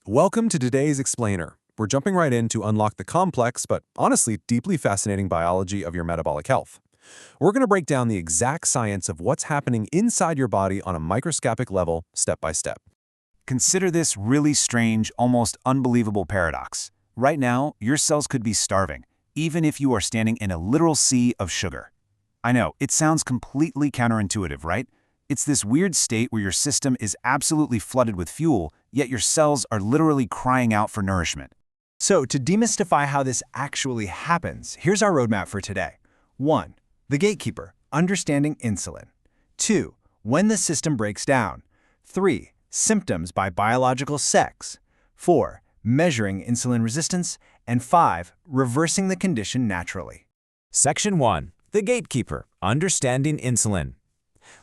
Welcome to today's Explainer. We're jumping right in to unlock the complex, but honestly deeply fascinating biology of your metabolic health. We're going to break down the exact science of what's happening inside your body on a microscopic level, step by step. Consider this really strange, almost unbelievable paradox. Right now, your cells could be starving, even if you are standing in a literal sea of sugar. I know, it sounds completely counterintuitive, right? It's this weird state where your system is absolutely flooded with fuel, yet your cells are literally crying out for nourishment. So, to demystify how this actually happens, here's our roadmap for today. 1. The gatekeeper, understanding insulin. 2. When the system breaks down. 3. Symptoms by biological sex. 4. Measuring insulin resistance. And 5. Reversing the condition naturally. Section 1. The gatekeeper, understanding insulin.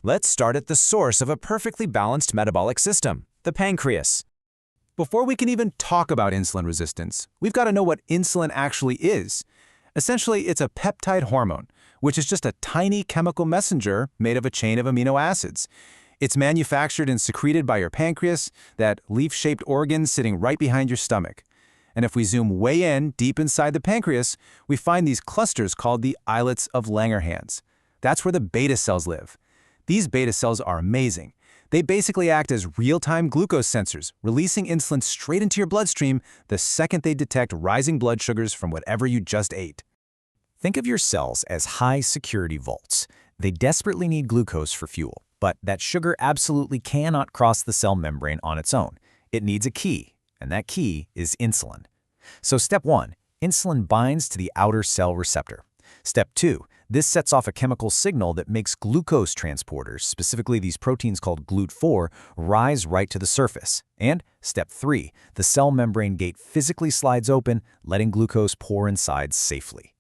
Let's start at the source of a perfectly balanced metabolic system, the pancreas. Before we can even talk about insulin resistance, we've got to know what insulin actually is. Essentially, it's a peptide hormone, which is just a tiny chemical messenger made of a chain of amino acids. It's manufactured and secreted by your pancreas, that leaf-shaped organ sitting right behind your stomach. And if we zoom way in, deep inside the pancreas, we find these clusters called the islets of Langerhans. That's where the beta cells live. These beta cells are amazing. They basically act as real-time glucose sensors, releasing insulin straight into your bloodstream the second they detect rising blood sugars from whatever you just ate. Think of your cells as high-security vaults. They desperately need glucose for fuel, but that sugar absolutely cannot cross the cell membrane on its own. It needs a key, and that key is insulin. So step 1, insulin binds to the outer cell receptor. Step 2, this sets off a chemical signal that makes glucose transporters, specifically these proteins called GLUT4, rise right to the surface. And step 3, the cell membrane gate physically slides open, letting glucose pour inside safely.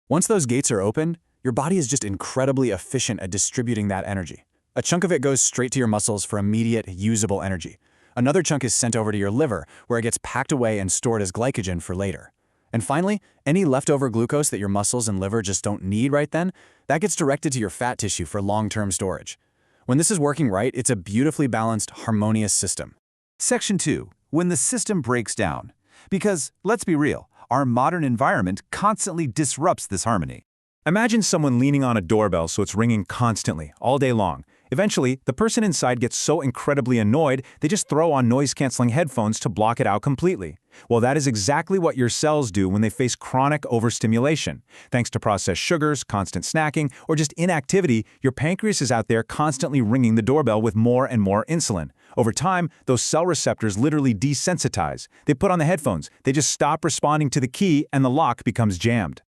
Once those gates are opened, your body is just incredibly efficient at distributing that energy. A chunk of it goes straight to your muscles for immediate, usable energy. Another chunk is sent over to your liver, where it gets packed away and stored as glycogen for later. And finally, any leftover glucose that your muscles and liver just don't need right then, that gets directed to your fat tissue for long-term storage. When this is working right, it's a beautifully balanced, harmonious system. Section 2. When the system breaks down. Because, let's be real, our modern environment constantly disrupts this harmony. Imagine someone leaning on a doorbell so it's ringing constantly, all day long. Eventually, the person inside gets so incredibly annoyed, they just throw on noise-canceling headphones to block it out completely. Well, that is exactly what your cells do when they face chronic overstimulation. Thanks to processed sugars, constant snacking, or just inactivity, your pancreas is out there constantly ringing the doorbell with more and more insulin. Over time, those cell receptors literally desensitize. They put on the headphones, they just stop responding to the key, and the lock becomes jammed.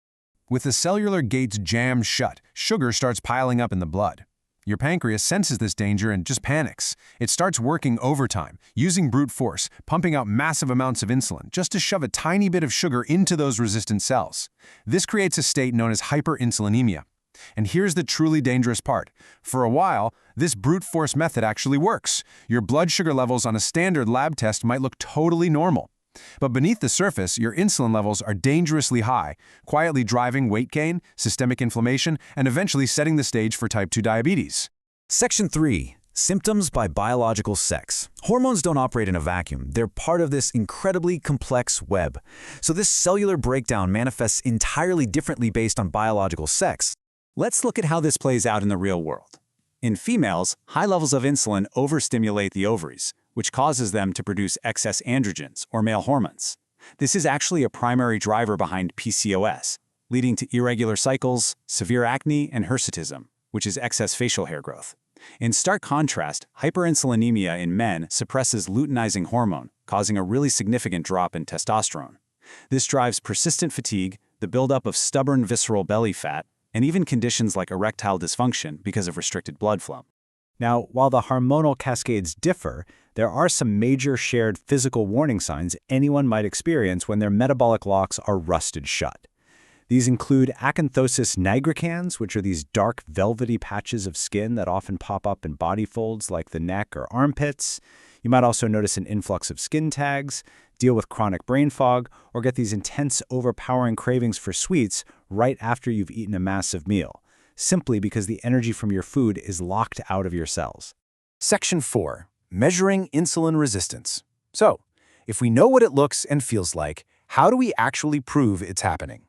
With the cellular gates jammed shut, sugar starts piling up in the blood. Your pancreas senses this danger and just panics. It starts working overtime, using brute force, pumping out massive amounts of insulin just to shove a tiny bit of sugar into those resistant cells. This creates a state known as hyperinsulinemia. And here's the truly dangerous part. For a while, this brute force method actually works. Your blood sugar levels on a standard lab test might look totally normal. But beneath the surface, your insulin levels are dangerously high, quietly driving weight gain, systemic inflammation, and eventually setting the stage for type 2 diabetes. Section 3. Symptoms by biological sex. Hormones don't operate in a vacuum. They're part of this incredibly complex web. So this cellular breakdown manifests entirely differently based on biological sex. Let's look at how this plays out in the real world. In females, high levels of insulin overstimulate the ovaries, which causes them to produce excess androgens, or male hormones. This is actually a primary driver behind PCOS, leading to irregular cycles, severe acne, and hirsutism, which is excess facial hair growth. In stark contrast, hyperinsulinemia in men suppresses luteinizing hormone, causing a really significant drop in testosterone. This drives persistent fatigue, the buildup of stubborn visceral belly fat, and even conditions like erectile dysfunction because of restricted blood flow. Now, while the hormonal cascades differ, there are some major shared physical warning signs anyone might experience when their metabolic locks are rusted shut. These include acanthosis nigricans, which are these dark velvety patches of skin that often pop up in body folds like the neck or armpits. You might also notice an influx of skin tags, deal with chronic brain fog, or get these intense, overpowering cravings for sweets right after you've eaten a massive meal, simply because the energy from your food is locked out of your cells. Section 4. Measuring insulin resistance. So, If we know what it looks and feels like, how do we actually prove it's happening?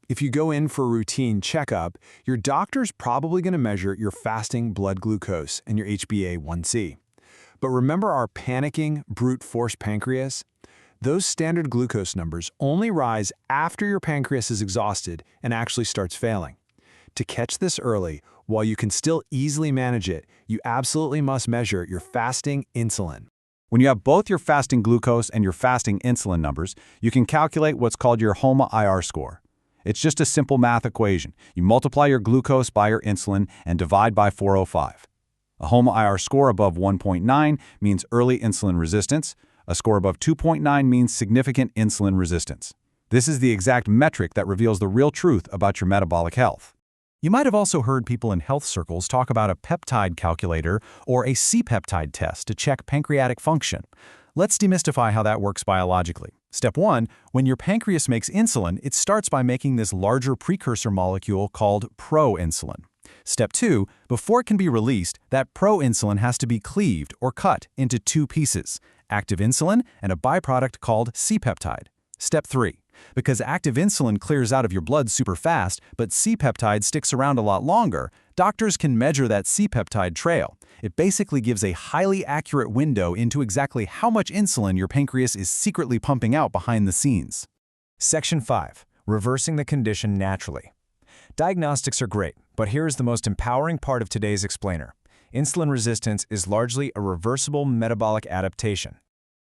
If you go in for a routine checkup, your doctor's probably going to measure your fasting blood glucose and your HbA1c. But remember our panicking, brute force pancreas? Those standard glucose numbers only rise after your pancreas is exhausted and actually starts failing. To catch this early, while you can still easily manage it, you absolutely must measure your fasting insulin. When you have both your fasting glucose and your fasting insulin numbers, you can calculate what's called your HOMA-IR score. It's just a simple math equation. You multiply your glucose by your insulin and divide by 405. A HOMA-IR score above 1.9 means early insulin resistance. A score above 2.9 means significant insulin resistance. This is the exact metric that reveals the real truth about your metabolic health. You might have also heard people in health circles talk about a peptide calculator or a C-peptide test to check pancreatic function. Let's demystify how that works biologically. Step 1, when your pancreas makes insulin, it starts by making this larger precursor molecule called proinsulin. Step 2, before it can be released, that proinsulin has to be cleaved or cut into two pieces, active insulin and a byproduct called C-peptide. Step 3, because active insulin clears out of your blood super fast, but C-peptide sticks around a lot longer, doctors can measure that C-peptide trail. It basically gives a highly accurate window into exactly how much insulin your pancreas is secretly pumping out behind the scenes. Section 5. Reversing the condition naturally. Diagnostics are great, but here's the most empowering part of today's explainer. Insulin resistance is largely a reversible metabolic adaptation.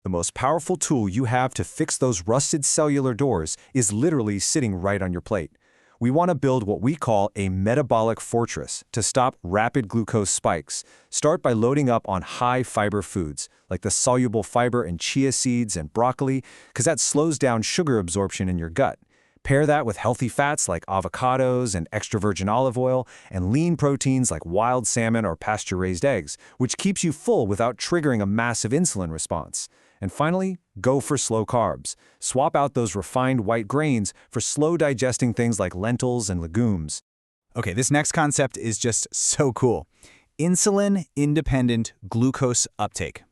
The most powerful tool you have to fix those rusted cellular doors is literally sitting right on your plate. We want to build what we call a metabolic fortress to stop rapid glucose spikes. Start by loading up on high-fiber foods, like the soluble fiber in chia seeds and broccoli, because that slows down sugar absorption in your gut. Pair that with healthy fats like avocados and extra virgin olive oil, and lean proteins like wild salmon or pasture-raised eggs, which keeps you full without triggering a massive insulin response. And finally, go for slow carbs. Swap out those refined white grains for slow-digesting things like lentils and legumes. Okay, this next concept is just so cool. Insulin-independent glucose uptake.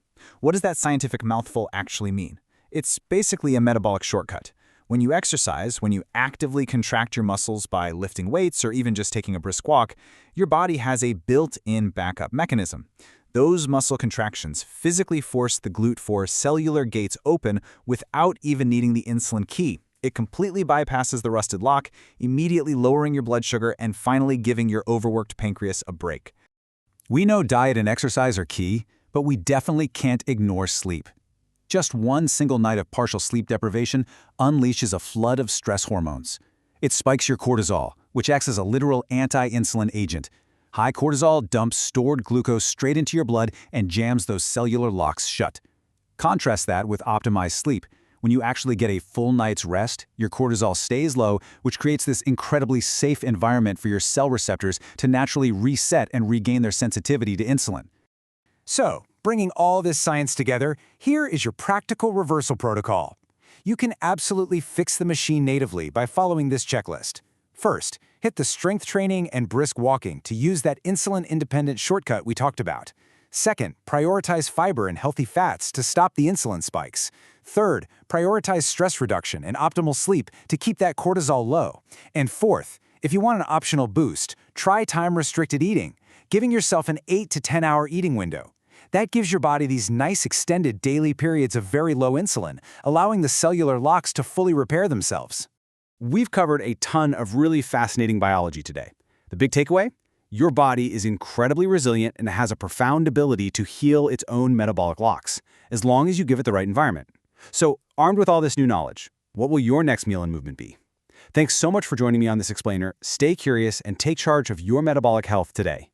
What does that scientific mouthful actually mean? It's basically a metabolic shortcut. When you exercise, when you actively contract your muscles by lifting weights or even just taking a brisk walk, your body has a built-in backup mechanism. Those muscle contractions physically force the GLUT4 cellular gates open without even needing the insulin key. It completely bypasses the rusted lock, immediately lowering your blood sugar and finally giving your overworked pancreas a break. We know diet and exercise are key, but we definitely can't ignore sleep. Just one single night of partial sleep deprivation unleashes a flood of stress hormones. It spikes your cortisol, which acts as a literal anti-insulin agent. High cortisol dumps stored glucose straight into your blood and jams those cellular locks shut. Contrast that with optimized sleep. When you actually get a full night's rest, your cortisol stays low, which creates this incredibly safe environment for your cell receptors to naturally reset and regain their sensitivity to insulin. So, bringing all this science together, here is your practical reversal protocol. You can absolutely fix the machine natively by following this checklist. First, hit the strength training and brisk walking to use that insulin-independent shortcut we talked about. Second, prioritize fiber and healthy fats to stop the insulin spikes. Third, prioritize stress reduction and optimal sleep to keep that cortisol low. And fourth, if you want an optional boost, try time-restricted eating, giving yourself an 8 to 10-hour eating window. That gives your body these nice extended daily periods of very low insulin, allowing the cellular locks to fully repair themselves. We've covered a ton of really fascinating biology today. The big takeaway? Your body is incredibly resilient and has a profound ability to heal its own metabolic locks, as long as you give it the right environment. So, armed with all this new knowledge, what will your next meal and movement be? Thanks so much for joining me on this explainer. Stay curious and take charge of your metabolic health today.